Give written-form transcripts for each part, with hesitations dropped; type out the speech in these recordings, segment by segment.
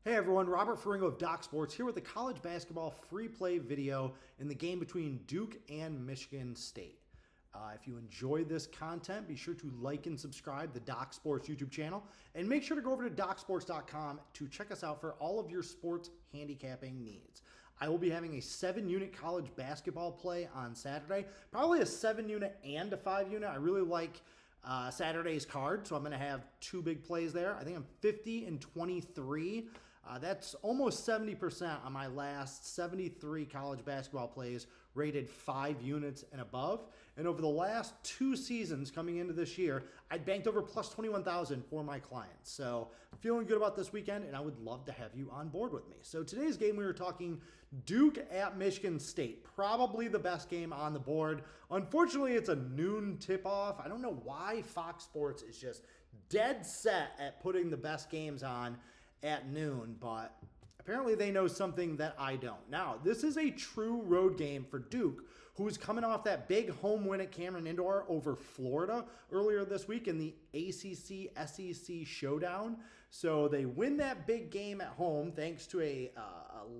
Hey everyone, Robert Ferringo of DocSports here with a college basketball free play video in the game between Duke and Michigan State. If you enjoyed this content, be sure to like and subscribe to the DocSports YouTube channel, and make sure to go over to DocSports.com to check us out for all of your sports handicapping needs. I will be having a 7-unit college basketball play on Saturday, probably a 7-unit and a 5-unit. I really like Saturday's card, so I'm going to have two big plays there. I think I'm 50 and 23. That's almost 70% on my last 73 college basketball plays rated 5 units and above. And over the last 2 seasons coming into this year, I banked over plus 21,000 for my clients. So I'm feeling good about this weekend, and I would love to have you on board with me. So today's game, we were talking Duke at Michigan State, probably the best game on the board. Unfortunately, it's a noon tip-off. I don't know why Fox Sports is just dead set at putting the best games on at noon, but apparently they know something that I don't. Now, this is a true road game for Duke, who is coming off that big home win at Cameron Indoor over Florida earlier this week in the ACC-SEC showdown. So they win that big game at home thanks to a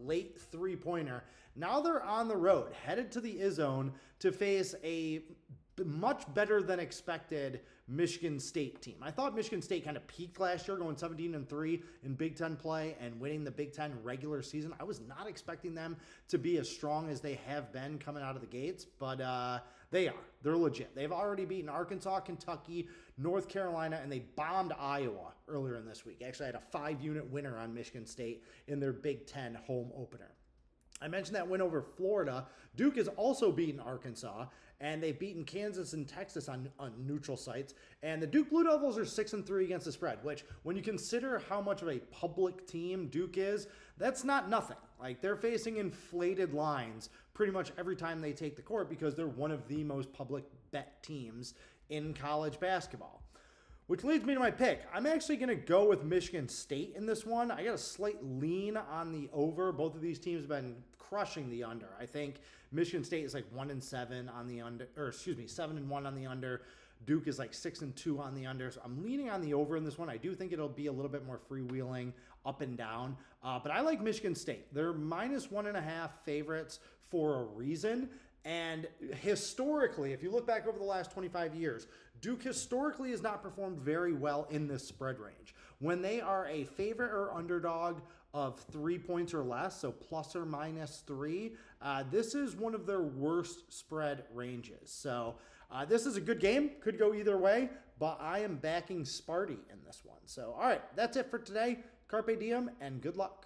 late three-pointer. Now they're on the road, headed to the I-Zone to face a much better than expected Michigan State team. I thought Michigan State kind of peaked last year, going 17-3 in Big Ten play and winning the Big Ten regular season. I was not expecting them to be as strong as they have been coming out of the gates, but they are. They're legit. They've already beaten Arkansas, Kentucky, North Carolina, and they bombed Iowa earlier in this week. Actually, I had a 5-unit winner on Michigan State in their Big Ten home opener. I mentioned that win over Florida. Duke has also beaten Arkansas, and they've beaten Kansas and Texas on neutral sites. And the Duke Blue Devils are 6-3 against the spread, which, when you consider how much of a public team Duke is, that's not nothing. Like, they're facing inflated lines pretty much every time they take the court because they're one of the most public bet teams in college basketball. Which leads me to my pick. I'm actually going to go with Michigan State in this one. I got a slight lean on the over. Both of these teams have been crushing the under. I think Michigan State is like 1-7 on the under, or excuse me, 7-1 on the under. Duke is like 6-2 on the under. So I'm leaning on the over in this one. I do think it'll be a little bit more freewheeling up and down. But I like Michigan State. They're -1.5 favorites for a reason. And historically, if you look back over the last 25 years, Duke historically has not performed very well in this spread range. When they are a favorite or underdog of 3 points or less, so plus or minus 3, this is one of their worst spread ranges. So this is a good game. Could go either way, but I am backing Sparty in this one. So, all right, that's it for today. Carpe diem and good luck.